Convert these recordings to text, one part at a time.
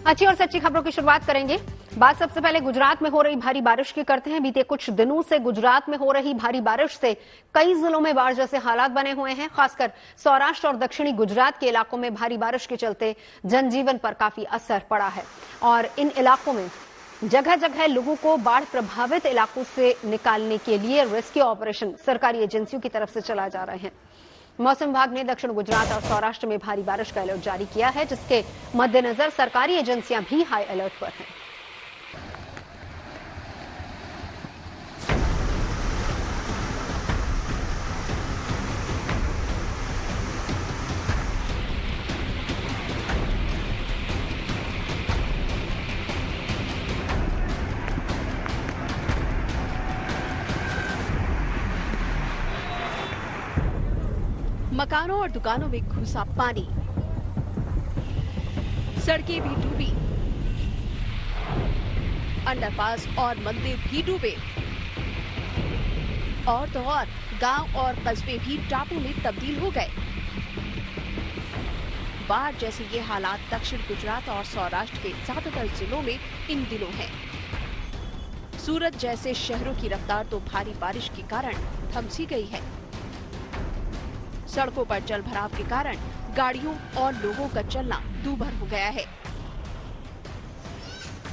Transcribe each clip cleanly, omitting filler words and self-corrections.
अच्छी और सच्ची खबरों की शुरुआत करेंगे। बात सबसे पहले गुजरात में हो रही भारी बारिश की करते हैं। बीते कुछ दिनों से गुजरात में हो रही भारी बारिश से कई जिलों में बाढ़ जैसे हालात बने हुए हैं। खासकर सौराष्ट्र और दक्षिणी गुजरात के इलाकों में भारी बारिश के चलते जनजीवन पर काफी असर पड़ा है और इन इलाकों में जगह जगह लोगों को बाढ़ प्रभावित इलाकों से निकालने के लिए रेस्क्यू ऑपरेशन सरकारी एजेंसियों की तरफ से चलाए जा रहे हैं। मौसम विभाग ने दक्षिण गुजरात और सौराष्ट्र में भारी बारिश का अलर्ट जारी किया है, जिसके मद्देनजर सरकारी एजेंसियां भी हाई अलर्ट पर हैं। मकानों और दुकानों में घुसा पानी, सड़कें भी डूबी, अंडरपास और मंदिर भी डूबे और तो और गांव और कस्बे भी टापू में तब्दील हो गए। बाढ़ जैसे ये हालात दक्षिण गुजरात और सौराष्ट्र के ज्यादातर जिलों में इन दिनों हैं। सूरत जैसे शहरों की रफ्तार तो भारी बारिश के कारण थम सी गई है। सड़कों पर जल भराव के कारण गाड़ियों और लोगों का चलना दूभर हो गया है।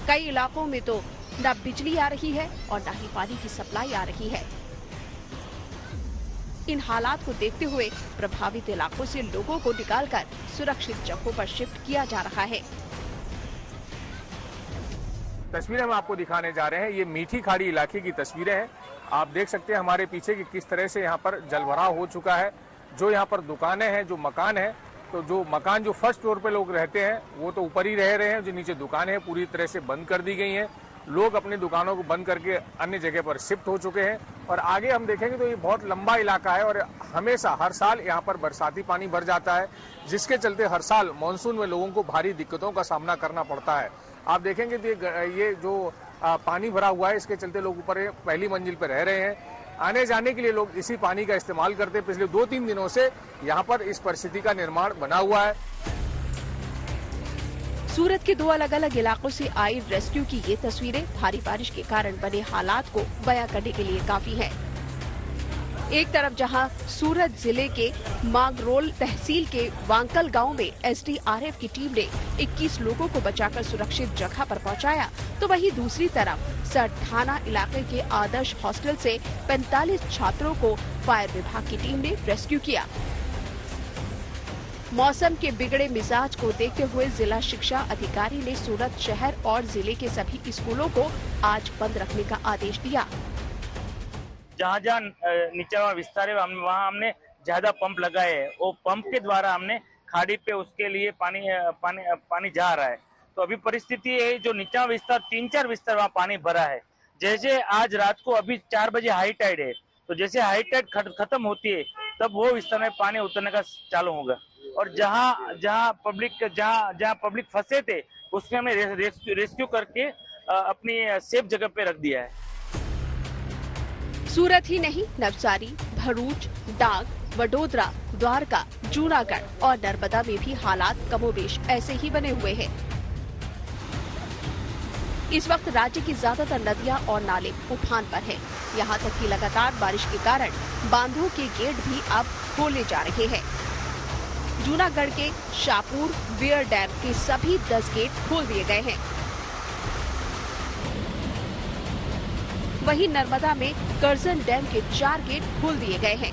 कई इलाकों में तो न बिजली आ रही है और न ही पानी की सप्लाई आ रही है। इन हालात को देखते हुए प्रभावित इलाकों से लोगों को निकालकर सुरक्षित जगहों पर शिफ्ट किया जा रहा है। तस्वीरें हम आपको दिखाने जा रहे हैं। ये मीठी खाड़ी इलाके की तस्वीरें हैं। आप देख सकते हैं हमारे पीछे कि किस तरह से यहाँ पर जलभराव हो चुका है। जो यहाँ पर दुकानें हैं, जो मकान है, तो जो मकान जो फर्स्ट फ्लोर पे लोग रहते हैं वो तो ऊपर ही रह रहे हैं। जो नीचे दुकानें हैं पूरी तरह से बंद कर दी गई हैं। लोग अपनी दुकानों को बंद करके अन्य जगह पर शिफ्ट हो चुके हैं। और आगे हम देखेंगे तो ये बहुत लंबा इलाका है और हमेशा हर साल यहाँ पर बरसाती पानी भर जाता है, जिसके चलते हर साल मानसून में लोगों को भारी दिक्कतों का सामना करना पड़ता है। आप देखेंगे तो ये जो पानी भरा हुआ है, इसके चलते लोग ऊपर पहली मंजिल पर रह रहे हैं। आने जाने के लिए लोग इसी पानी का इस्तेमाल करते हैं। पिछले 2-3 दिनों से यहाँ पर इस परिस्थिति का निर्माण बना हुआ है। सूरत के 2 अलग-अलग इलाकों से आई रेस्क्यू की ये तस्वीरें भारी बारिश के कारण बने हालात को बयां करने के लिए काफी है। एक तरफ जहां सूरत जिले के मांगरोल तहसील के वांकल गांव में एसडीआरएफ की टीम ने 21 लोगों को बचाकर सुरक्षित जगह पर पहुंचाया, तो वहीं दूसरी तरफ सर थाना इलाके के आदर्श हॉस्टल से 45 छात्रों को फायर विभाग की टीम ने रेस्क्यू किया। मौसम के बिगड़े मिजाज को देखते हुए जिला शिक्षा अधिकारी ने सूरत शहर और जिले के सभी स्कूलों को आज बंद रखने का आदेश दिया। जहाँ जहाँ नीचा विस्तार है वहाँ हमने ज्यादा पंप लगाए हैं। वो पंप के द्वारा हमने खाड़ी पे उसके लिए पानी जा रहा है। तो अभी परिस्थिति है जो नीचा विस्तार 3-4 विस्तार वहाँ पानी भरा है। जैसे आज रात को अभी 4 बजे हाई टाइड है, तो जैसे हाई टाइड खत्म होती है तब वो विस्तार में पानी उतरने का चालू होगा। और जहाँ पब्लिक फंसे थे उसमें हमने रेस्क्यू करके अपनी सेफ जगह पे रख दिया है। सूरत ही नहीं, नवसारी, भरूच, डांग, वडोदरा, द्वारका, जूनागढ़ और नर्मदा में भी हालात कमोबेश ऐसे ही बने हुए हैं। इस वक्त राज्य की ज्यादातर नदियां और नाले उफान पर हैं। यहां तक कि लगातार बारिश के कारण बांधों के गेट भी अब खोले जा रहे हैं। जूनागढ़ के शाहपुर वेयर डैम के सभी 10 गेट खोल दिए गए हैं। वहीं नर्मदा में करजन डैम के 4 गेट खोल दिए गए हैं।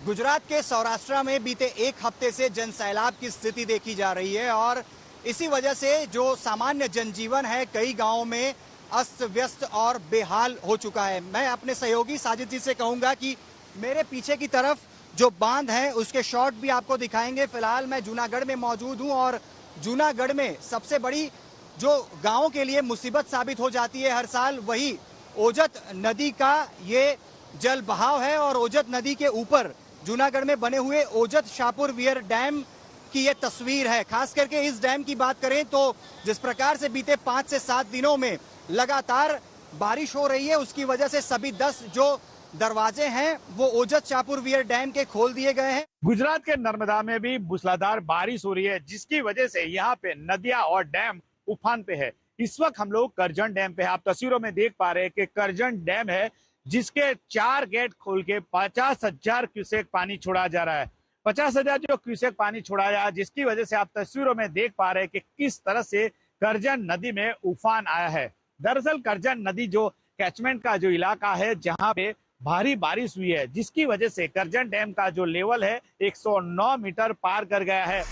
गुजरात के सौराष्ट्र में बीते 1 हफ्ते से जन सैलाब की स्थिति देखी जा रही है और इसी वजह से जो सामान्य जनजीवन है कई गांवों में अस्त व्यस्त और बेहाल हो चुका है। मैं अपने सहयोगी साजिद जी से कहूंगा कि मेरे पीछे की तरफ जो बांध है उसके शॉट भी आपको दिखाएंगे। फिलहाल मैं जूनागढ़ में मौजूद हूं और जूनागढ़ में सबसे बड़ी जो गांवों के लिए मुसीबत साबित हो जाती है हर साल, वही ओजत नदी का ये जल बहाव है। और ओजत नदी के ऊपर जूनागढ़ में बने हुए ओजत शाहपुर वियर डैम की ये तस्वीर है। खास करके इस डैम की बात करें तो जिस प्रकार से बीते 5 से 7 दिनों में लगातार बारिश हो रही है, उसकी वजह से सभी 10 जो दरवाजे हैं वो ओजत चापुरवियर डैम के खोल दिए गए हैं। गुजरात के नर्मदा में भी मूसलाधार बारिश हो रही है, जिसकी वजह से यहाँ पे नदियां और डैम उफान पे है। इस वक्त हम लोग करजन डैम पे हैं। आप तस्वीरों में देख पा रहे हैं कि करजन डैम है, जिसके 4 गेट खोल के 50,000 क्यूसेक पानी छोड़ा जा रहा है। 50,000 जो क्यूसेक पानी छोड़ा जा रहा है, जिसकी वजह से आप तस्वीरों में देख पा रहे हैं कि किस तरह से करजन नदी में उफान आया है। दरअसल करजन नदी जो कैचमेंट का जो इलाका है, जहाँ पे भारी बारिश हुई है, जिसकी वजह से करजन डैम का जो लेवल है 109 मीटर पार कर गया है।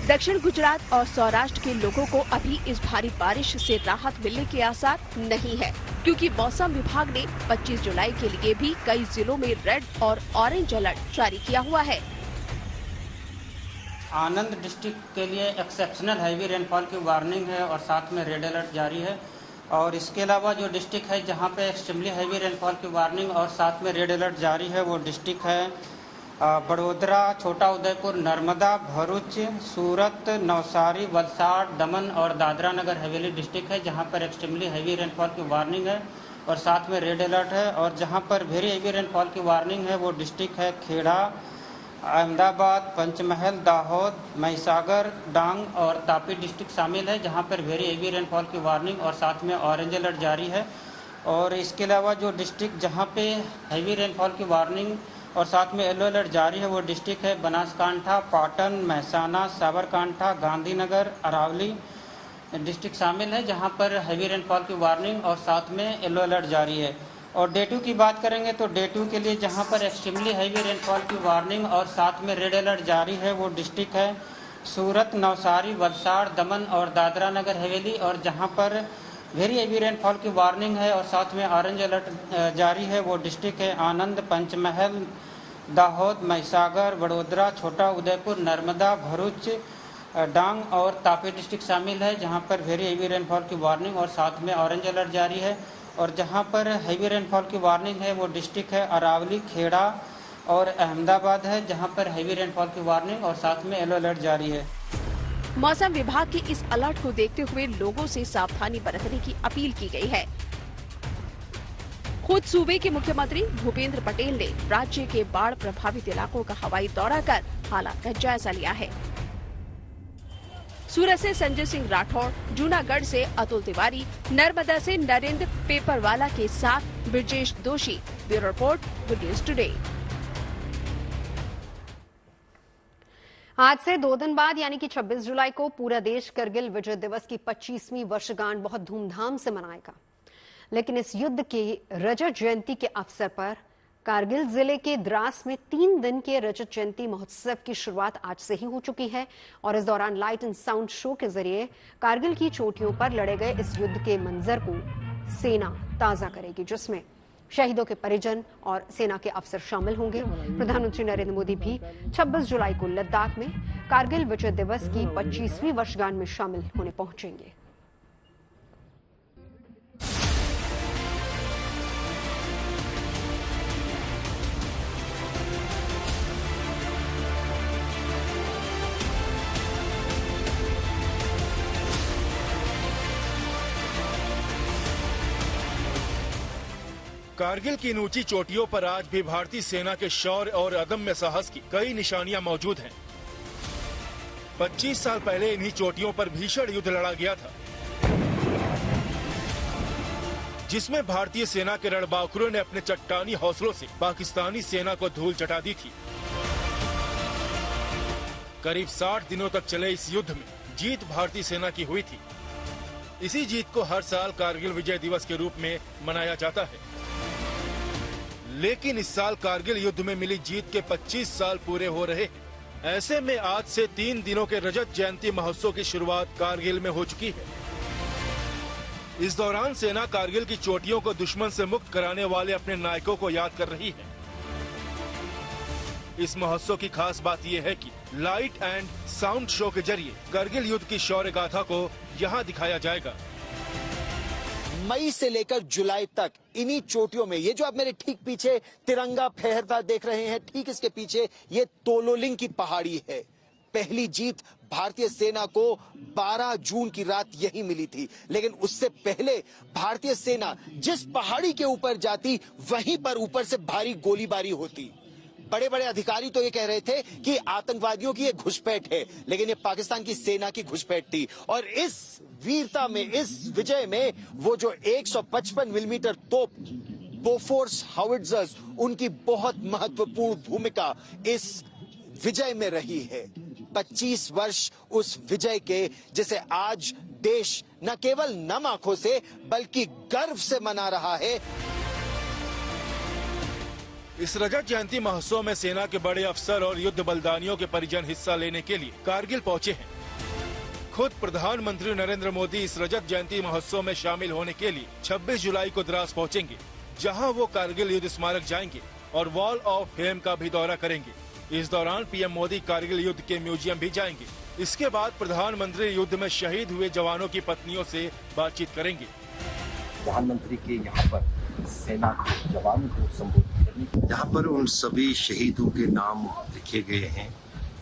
दक्षिण गुजरात और सौराष्ट्र के लोगों को अभी इस भारी बारिश से राहत मिलने के आसार नहीं है, क्योंकि मौसम विभाग ने 25 जुलाई के लिए भी कई जिलों में रेड और ऑरेंज अलर्ट जारी किया हुआ है। आनंद डिस्ट्रिक्ट के लिए एक्सेप्शनल हैवी रेनफॉल की वार्निंग है और साथ में रेड अलर्ट जारी है। और इसके अलावा जो डिस्ट्रिक्ट है जहां पे एक्सट्रीमली हैवी रेनफॉल की वार्निंग और साथ में रेड अलर्ट जारी है, वो डिस्ट्रिक्ट है बड़ोदरा, छोटा उदयपुर, नर्मदा, भरूच, सूरत, नवसारी, वलसाड़, दमन और दादरा नगर हवेली डिस्ट्रिक्ट है, जहां पर एक्सट्रीमली हैवी रेनफॉल की वार्निंग है और साथ में रेड अलर्ट है। और जहां पर वेरी हैवी रेनफॉल की वार्निंग है, वो डिस्ट्रिक्ट है खेड़ा, अहमदाबाद, पंचमहल, दाहोद, महिसागर, डांग और तापी डिस्ट्रिक्ट शामिल है, जहां पर वेरी हेवी रेनफॉल की वार्निंग और साथ में ऑरेंज अलर्ट जारी है। और इसके अलावा जो डिस्ट्रिक्ट जहां पे हेवी रेनफॉल की वार्निंग और साथ में येलो अलर्ट जारी है, वो डिस्ट्रिक्ट है बनासकांठा, पाटन, महसाना, साबरकांठा, गांधीनगर, अरावली डिस्ट्रिक्ट शामिल है, जहां पर हेवी रेनफॉल की वार्निंग और साथ में येलो अलर्ट जारी है। और डे 2 की बात करेंगे तो डे 2 के लिए जहां पर एक्सट्रीमली हैवी रेनफॉल की वार्निंग और साथ में रेड अलर्ट जारी है, वो डिस्ट्रिक्ट है सूरत, नवसारी, वलसाड़, दमन और दादरा नगर हवेली, और जहां पर वेरी हैवी रेनफॉल की वार्निंग है और साथ में ऑरेंज अलर्ट जारी है, वो डिस्ट्रिक्ट है आनंद, पंचमहल, दाहोद, महिसागर, बड़ोदरा, छोटा उदयपुर, नर्मदा, भरूच, डांग और तापी डिस्ट्रिक्ट शामिल है, जहाँ पर वेरी हैवी रेनफॉल की वार्निंग और साथ में ऑरेंज अलर्ट जारी है। और जहां पर हैवी रेनफॉल की वार्निंग है, वो डिस्ट्रिक्ट है अरावली, खेड़ा और अहमदाबाद है, जहां पर हैवी रेनफॉल की वार्निंग और साथ में येलो अलर्ट जारी है। मौसम विभाग के इस अलर्ट को देखते हुए लोगों से सावधानी बरतने की अपील की गई है। खुद सूबे के मुख्यमंत्री भूपेंद्र पटेल ने राज्य के बाढ़ प्रभावित इलाकों का हवाई दौरा कर हालात का जायजा लिया है। सूरत से संजय सिंह राठौड़, जूनागढ़ से अतुल तिवारी, नर्मदा से नरेंद्र पेपरवाला के साथ ब्रजेश दोषी। Bureau report, good news today. आज से 2 दिन बाद यानी कि 26 जुलाई को पूरा देश करगिल विजय दिवस की 25वीं वर्षगांठ बहुत धूमधाम से मनाएगा। लेकिन इस युद्ध की रजत जयंती के अवसर पर कारगिल जिले के द्रास में 3 दिन के रजत जयंती महोत्सव की शुरुआत आज से ही हो चुकी है और इस दौरान लाइट एंड साउंड शो के जरिए कारगिल की चोटियों पर लड़े गए इस युद्ध के मंजर को सेना ताजा करेगी, जिसमें शहीदों के परिजन और सेना के अफसर शामिल होंगे। प्रधानमंत्री नरेंद्र मोदी भी 26 जुलाई को लद्दाख में कारगिल विजय दिवस की 25वीं वर्षगांठ में शामिल होने पहुंचेंगे। कारगिल की इन ऊंची चोटियों पर आज भी भारतीय सेना के शौर्य और अदम्य साहस की कई निशानियां मौजूद हैं। 25 साल पहले इन्हीं चोटियों पर भीषण युद्ध लड़ा गया था, जिसमें भारतीय सेना के रणबांकुरों ने अपने चट्टानी हौसलों से पाकिस्तानी सेना को धूल चटा दी थी। करीब 60 दिनों तक चले इस युद्ध में जीत भारतीय सेना की हुई थी। इसी जीत को हर साल कारगिल विजय दिवस के रूप में मनाया जाता है। लेकिन इस साल कारगिल युद्ध में मिली जीत के 25 साल पूरे हो रहे हैं। ऐसे में आज से 3 दिनों के रजत जयंती महोत्सव की शुरुआत कारगिल में हो चुकी है। इस दौरान सेना कारगिल की चोटियों को दुश्मन से मुक्त कराने वाले अपने नायकों को याद कर रही है। इस महोत्सव की खास बात यह है कि लाइट एंड साउंड शो के जरिए कारगिल युद्ध की शौर्य गाथा को यहाँ दिखाया जाएगा। मई से लेकर जुलाई तक इन्हीं चोटियों में, ये जो आप मेरे ठीक पीछे तिरंगा फहरता देख रहे हैं, ठीक इसके पीछे ये तोलोलिंग की पहाड़ी है। पहली जीत भारतीय सेना को 12 जून की रात यही मिली थी। लेकिन उससे पहले भारतीय सेना जिस पहाड़ी के ऊपर जाती वहीं पर ऊपर से भारी गोलीबारी होती। बड़े बड़े अधिकारी तो ये कह रहे थे कि आतंकवादियों की ये घुसपैठ है, लेकिन ये पाकिस्तान की सेना की घुसपैठ थी। और इस वीरता में, इस विजय में वो जो 155 मिलीमीटर तोप बोफोर्स हाउइट्जर्स, उनकी बहुत महत्वपूर्ण भूमिका इस विजय में रही है। 25 वर्ष उस विजय के, जिसे आज देश न केवल नम आंखों से बल्कि गर्व से मना रहा है। इस रजत जयंती महोत्सव में सेना के बड़े अफसर और युद्ध बलिदानियों के परिजन हिस्सा लेने के लिए कारगिल पहुंचे हैं। खुद प्रधानमंत्री नरेंद्र मोदी इस रजत जयंती महोत्सव में शामिल होने के लिए 26 जुलाई को द्रास पहुंचेंगे, जहां वो कारगिल युद्ध स्मारक जाएंगे और वॉल ऑफ फेम का भी दौरा करेंगे। इस दौरान पीएम मोदी कारगिल युद्ध के म्यूजियम भी जाएंगे। इसके बाद प्रधानमंत्री युद्ध में शहीद हुए जवानों की पत्नियों से बातचीत करेंगे। प्रधानमंत्री के यहाँ पर सेना के जवानों को संबोधित करने, यहाँ पर उन सभी शहीदों के नाम लिखे गए हैं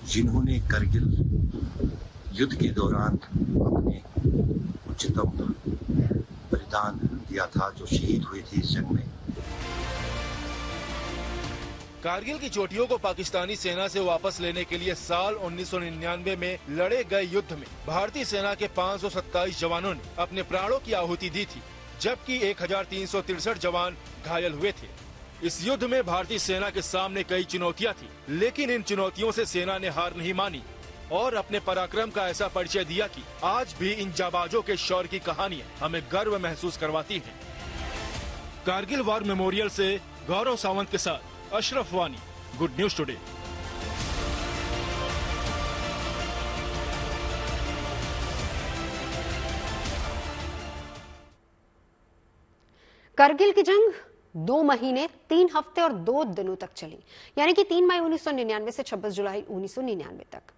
जिन्होंने कारगिल युद्ध के दौरान अपने उच्चतम बलिदान दिया था, जो शहीद हुए थे इस जंग में। कारगिल की चोटियों को पाकिस्तानी सेना से वापस लेने के लिए साल 1999 में लड़े गए युद्ध में भारतीय सेना के 527 जवानों ने अपने प्राणों की आहुति दी थी, जबकि 1363 जवान घायल हुए थे। इस युद्ध में भारतीय सेना के सामने कई चुनौतियां थी, लेकिन इन चुनौतियों से सेना ने हार नहीं मानी और अपने पराक्रम का ऐसा परिचय दिया कि आज भी इन जाबाजों के शौर्य की कहानियां हमें गर्व महसूस करवाती हैं। कारगिल वॉर मेमोरियल से गौरव सावंत के साथ अशरफ वानी, गुड न्यूज टुडे। करगिल की जंग 2 महीने 3 हफ्ते और 2 दिनों तक चली, यानी कि 3 मई 1999 से 26 जुलाई 1999 तक।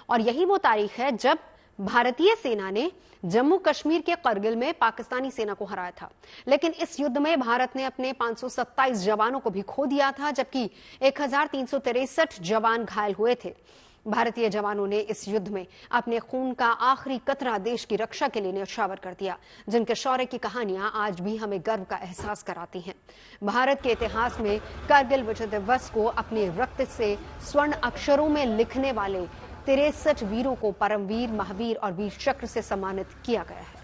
और यही वो तारीख है जब भारतीय सेना ने जम्मू कश्मीर के करगिल में पाकिस्तानी सेना को हराया था। लेकिन इस युद्ध में भारत ने अपने 527 जवानों को भी खो दिया था, जबकि 1363 जवान घायल हुए थे। भारतीय जवानों ने इस युद्ध में अपने खून का आखिरी कतरा देश की रक्षा के लिए न्यौछावर कर दिया, जिनके शौर्य की कहानियां आज भी हमें गर्व का एहसास कराती हैं। भारत के इतिहास में करगिल विजय दिवस को अपने रक्त से स्वर्ण अक्षरों में लिखने वाले 63 वीरों को परमवीर, महावीर और वीर चक्र से सम्मानित किया गया है।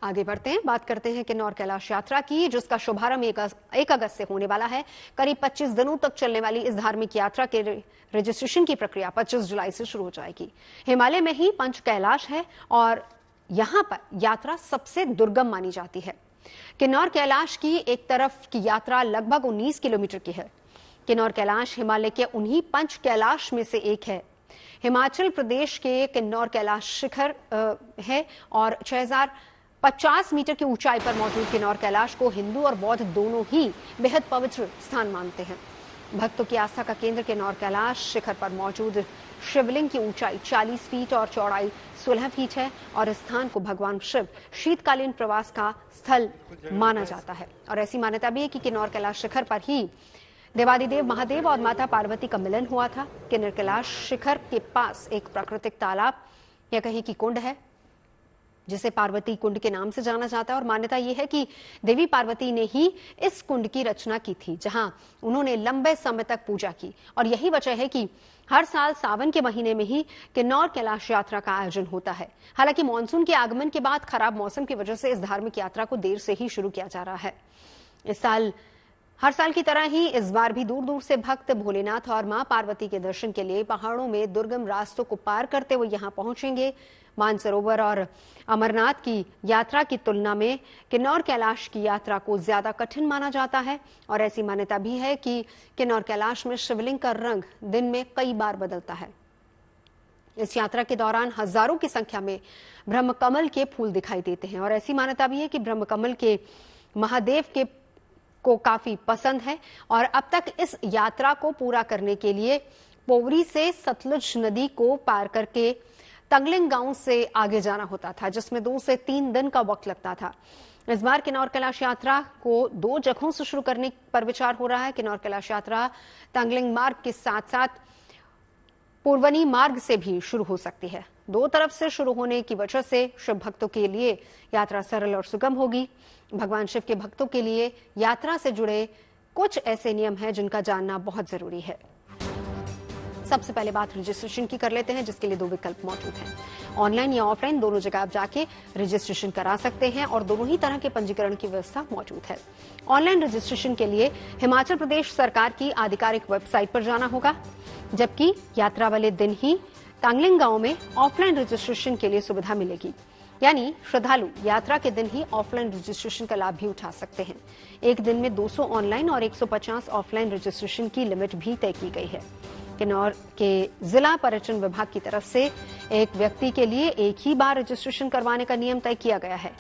आगे बढ़ते हैं, बात करते हैं किन्नौर कैलाश यात्रा की, जिसका शुभारंभ 1 अगस्त से होने वाला है। करीब 25 दिनों तक चलने वाली इस धार्मिक यात्रा के रजिस्ट्रेशन की प्रक्रिया 25 जुलाई से शुरू हो जाएगी। हिमालय में ही पंच कैलाश है और यहां पर यात्रा सबसे दुर्गम मानी जाती है। किन्नौर कैलाश की एक तरफ की यात्रा लगभग 19 किलोमीटर की है। किन्नौर कैलाश हिमालय के उन्हीं पंच कैलाश में से एक है। हिमाचल प्रदेश के किन्नौर कैलाश शिखर है और 6050 मीटर की ऊंचाई पर मौजूद किन्नौर कैलाश को हिंदू और बौद्ध दोनों ही बेहद पवित्र स्थान मानते हैं। भक्तों की आस्था का केंद्र किन्नौर कैलाश शिखर पर मौजूद शिवलिंग की ऊंचाई 40 फीट और चौड़ाई 16 फीट है और इस स्थान को भगवान शिव शीतकालीन प्रवास का स्थल माना जाता है। और ऐसी मान्यता भी है कि किन्नौर कैलाश शिखर पर ही देवादिदेव महादेव और माता पार्वती का मिलन हुआ था। किन्नौर कैलाश शिखर के पास एक प्राकृतिक तालाब या कहीं की कुंड है, जिसे पार्वती कुंड के नाम से जाना जाता है। और मान्यता यह है कि देवी पार्वती ने ही इस कुंड की रचना की थी, जहां उन्होंने लंबे समय तक पूजा की। और यही वजह है कि हर साल सावन के महीने में ही किन्नौर कैलाश यात्रा का आयोजन होता है। हालांकि मानसून के आगमन के बाद खराब मौसम की वजह से इस धार्मिक यात्रा को देर से ही शुरू किया जा रहा है। हर साल की तरह ही इस बार भी दूर दूर से भक्त भोलेनाथ और मां पार्वती के दर्शन के लिए पहाड़ों में दुर्गम रास्तों को पार करते हुए यहां पहुंचेंगे। मानसरोवर और अमरनाथ की यात्रा की तुलना में किन्नौर कैलाश की यात्रा को ज्यादा कठिन माना जाता है। और ऐसी मान्यता भी है कि किन्नौर कैलाश में शिवलिंग का रंग दिन में कई बार बदलता है। इस यात्रा के दौरान हजारों की संख्या में ब्रह्मकमल के फूल दिखाई देते हैं। और ऐसी मान्यता भी है कि ब्रह्मकमल के महादेव को काफी पसंद है। और अब तक इस यात्रा को पूरा करने के लिए पोवरी से सतलुज नदी को पार करके तंगलिंग गांव से आगे जाना होता था, जिसमें 2 से 3 दिन का वक्त लगता था। इस बार किन्नौर कैलाश यात्रा को 2 जगहों से शुरू करने पर विचार हो रहा है। किन्नौर कैलाश यात्रा तांगलिंग मार्ग के साथ साथ पूर्वनी मार्ग से भी शुरू हो सकती है। 2 तरफ से शुरू होने की वजह से शिव भक्तों के लिए यात्रा सरल और सुगम होगी। भगवान शिव के भक्तों के लिए यात्रा से जुड़े कुछ ऐसे नियम हैं जिनका जानना बहुत जरूरी है। सबसे पहले बात रजिस्ट्रेशन की कर लेते हैं, जिसके लिए 2 विकल्प मौजूद हैं। ऑनलाइन या ऑफलाइन दोनों जगह आप जाके रजिस्ट्रेशन करा सकते हैं और दोनों ही तरह के पंजीकरण की व्यवस्था मौजूद है। ऑनलाइन रजिस्ट्रेशन के लिए हिमाचल प्रदेश सरकार की आधिकारिक वेबसाइट पर जाना होगा, जबकि यात्रा वाले दिन ही तांगलिंग गांव में ऑफलाइन रजिस्ट्रेशन के लिए सुविधा मिलेगी। यानी श्रद्धालु यात्रा के दिन ही ऑफलाइन रजिस्ट्रेशन का लाभ भी उठा सकते हैं। एक दिन में 200 ऑनलाइन और 150 ऑफलाइन रजिस्ट्रेशन की लिमिट भी तय की गई है। किन्नौर के जिला पर्यटन विभाग की तरफ से एक व्यक्ति के लिए एक ही बार रजिस्ट्रेशन करवाने का नियम तय किया गया है।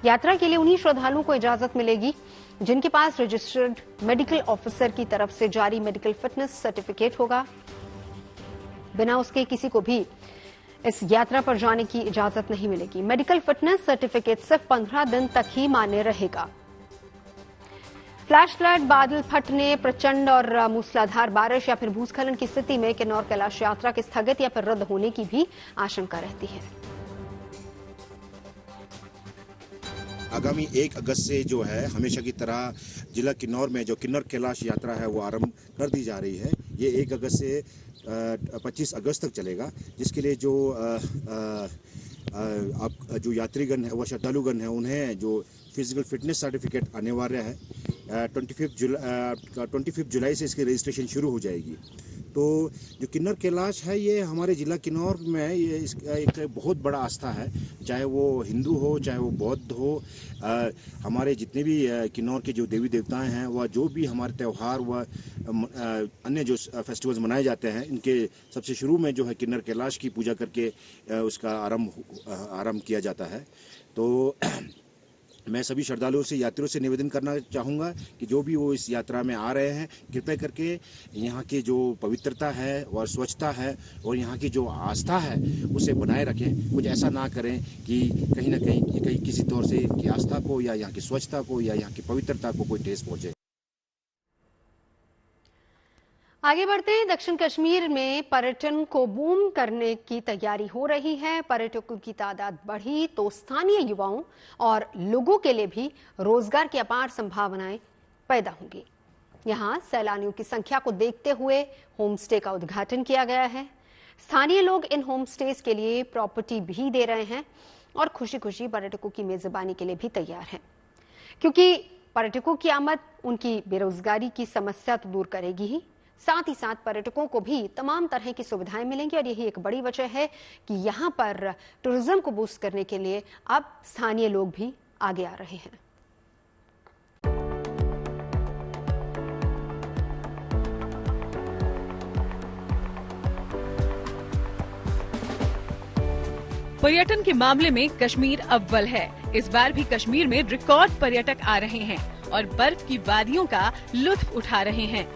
यात्रा के लिए उन्हीं श्रद्धालुओं को इजाजत मिलेगी जिनके पास रजिस्टर्ड मेडिकल ऑफिसर की तरफ से जारी मेडिकल फिटनेस सर्टिफिकेट होगा। बिना उसके किसी को भी इस यात्रा पर जाने की इजाजत नहीं मिलेगी। मेडिकल फिटनेस सर्टिफिकेट सिर्फ 15 दिन तक ही मान्य रहेगा। फ्लैश फ्लड, बादल फटने, प्रचंड और मूसलाधार बारिश या फिर भूस्खलन की स्थिति में किन्नौर कैलाश यात्रा के स्थगित या फिर रद्द होने की भी आशंका रहती है। आगामी 1 अगस्त से जो है हमेशा की तरह जिला किन्नौर में जो किन्नौर कैलाश यात्रा है वो आरंभ कर दी जा रही है। ये 1 अगस्त से 25 अगस्त तक चलेगा, जिसके लिए जो यात्रीगण है व श्रद्धालुगण है उन्हें जो फिजिकल फिटनेस सर्टिफिकेट अनिवार्य है। 25 जुलाई से इसकी रजिस्ट्रेशन शुरू हो जाएगी। तो जो किन्नौर कैलाश है ये हमारे जिला किन्नौर में ये एक बहुत बड़ा आस्था है, चाहे वो हिंदू हो चाहे वो बौद्ध हो। हमारे जितने भी किन्नौर के जो देवी देवताएं हैं वह जो भी हमारे त्यौहार व अन्य जो फेस्टिवल्स मनाए जाते हैं, इनके सबसे शुरू में जो है किन्नौर कैलाश की पूजा करके उसका आरंभ किया जाता है। तो मैं सभी श्रद्धालुओं से, यात्रियों से निवेदन करना चाहूँगा कि जो भी वो इस यात्रा में आ रहे हैं, कृपया करके यहाँ की जो पवित्रता है और स्वच्छता है और यहाँ की जो आस्था है उसे बनाए रखें। कुछ ऐसा ना करें कि कहीं ना कहीं किसी तौर से की आस्था को या यहाँ की स्वच्छता को या यहाँ की पवित्रता को कोई ठेस पहुँचे। आगे बढ़ते हैं। दक्षिण कश्मीर में पर्यटन को बूम करने की तैयारी हो रही है। पर्यटकों की तादाद बढ़ी तो स्थानीय युवाओं और लोगों के लिए भी रोजगार की अपार संभावनाएं पैदा होंगी। यहां सैलानियों की संख्या को देखते हुए होम स्टे का उद्घाटन किया गया है। स्थानीय लोग इन होम स्टेज के लिए प्रॉपर्टी भी दे रहे हैं और खुशी खुशी पर्यटकों की मेजबानी के लिए भी तैयार हैं, क्योंकि पर्यटकों की आमद उनकी बेरोजगारी की समस्या तो दूर करेगी ही, साथ ही साथ पर्यटकों को भी तमाम तरह की सुविधाएं मिलेंगी। और यही एक बड़ी वजह है कि यहां पर टूरिज्म को बूस्ट करने के लिए अब स्थानीय लोग भी आगे आ रहे हैं। पर्यटन के मामले में कश्मीर अव्वल है। इस बार भी कश्मीर में रिकॉर्ड पर्यटक आ रहे हैं और बर्फ की वादियों का लुत्फ उठा रहे हैं।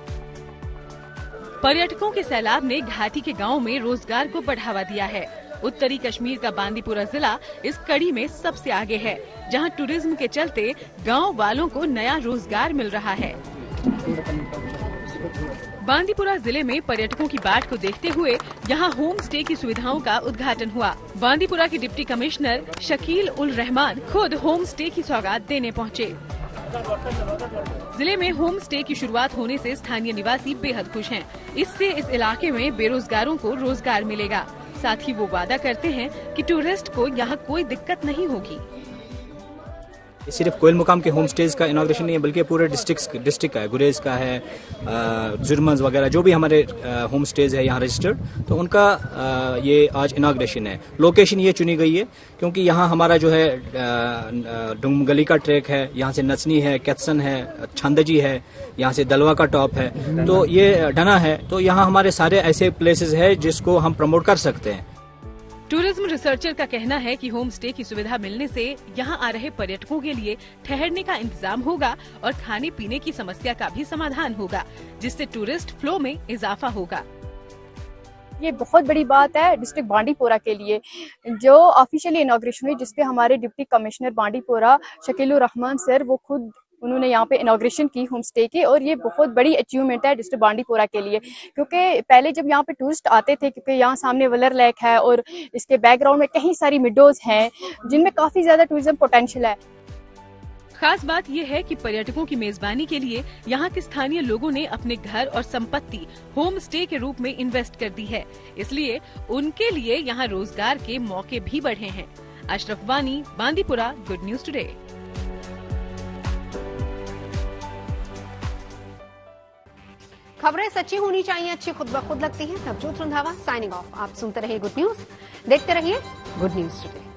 पर्यटकों के सैलाब ने घाटी के गांवों में रोजगार को बढ़ावा दिया है। उत्तरी कश्मीर का बांदीपुरा जिला इस कड़ी में सबसे आगे है, जहां टूरिज्म के चलते गांव वालों को नया रोजगार मिल रहा है। बांदीपुरा जिले में पर्यटकों की बाट को देखते हुए यहां होम स्टे की सुविधाओं का उद्घाटन हुआ। बांदीपुरा के डिप्टी कमिश्नर शकील उल रहमान खुद होम स्टे की सौगात देने पहुंचे। जिले में होम स्टे की शुरुआत होने से स्थानीय निवासी बेहद खुश हैं। इससे इस इलाके में बेरोजगारों को रोजगार मिलेगा। साथ ही वो वादा करते हैं कि टूरिस्ट को यहाँ कोई दिक्कत नहीं होगी। सिर्फ कोयल मुकाम के होम स्टेज का इनॉग्रेशन नहीं है, बल्कि पूरे डिस्ट्रिक्ट का है, गुरेज का है, जुर्मज वगैरह जो भी हमारे होम स्टेज है यहाँ रजिस्टर्ड, तो उनका ये आज इनॉग्रेशन है। लोकेशन ये चुनी गई है क्योंकि यहाँ हमारा जो है डुमगली का ट्रैक है, यहाँ से नचनी है, कैथसन है, छंदजी है, यहाँ से दलवा का टॉप है, तो ये डना है। तो यहाँ हमारे सारे ऐसे प्लेसेस है जिसको हम प्रमोट कर सकते हैं। टूरिज्म रिसर्चर का कहना है कि होम स्टे की सुविधा मिलने से यहां आ रहे पर्यटकों के लिए ठहरने का इंतजाम होगा और खाने पीने की समस्या का भी समाधान होगा, जिससे टूरिस्ट फ्लो में इजाफा होगा। ये बहुत बड़ी बात है डिस्ट्रिक्ट बांदीपुरा के लिए। जो ऑफिशियली इनॉग्रेशन हुई, जिसपे हमारे डिप्टी कमिश्नर बांडीपुरा शकील उर रहमान सर वो खुद उन्होंने यहाँ पे इनॉग्रेशन की होम स्टे की। और ये बहुत बड़ी अचीवमेंट है डिस्ट्रिक्ट बांडीपुरा के लिए, क्योंकि पहले जब यहाँ पे टूरिस्ट आते थे, क्योंकि यहाँ सामने वलर लेक है और इसके बैकग्राउंड में कई सारी मिडोज हैं जिनमें काफी ज्यादा टूरिज्म पोटेंशियल है। खास बात यह है कि पर्यटकों की मेजबानी के लिए यहाँ के स्थानीय लोगों ने अपने घर और संपत्ति होम स्टे के रूप में इन्वेस्ट कर दी है, इसलिए उनके लिए यहाँ रोजगार के मौके भी बढ़े हैं। अशरफ वानी, बांदीपुरा, गुड न्यूज टुडे। खबरें सच्ची होनी चाहिए, अच्छी खुद ब खुद लगती हैं। Navjot Randhawa signing off. आप सुनते रहिए गुड न्यूज, देखते रहिए गुड न्यूज टुडे।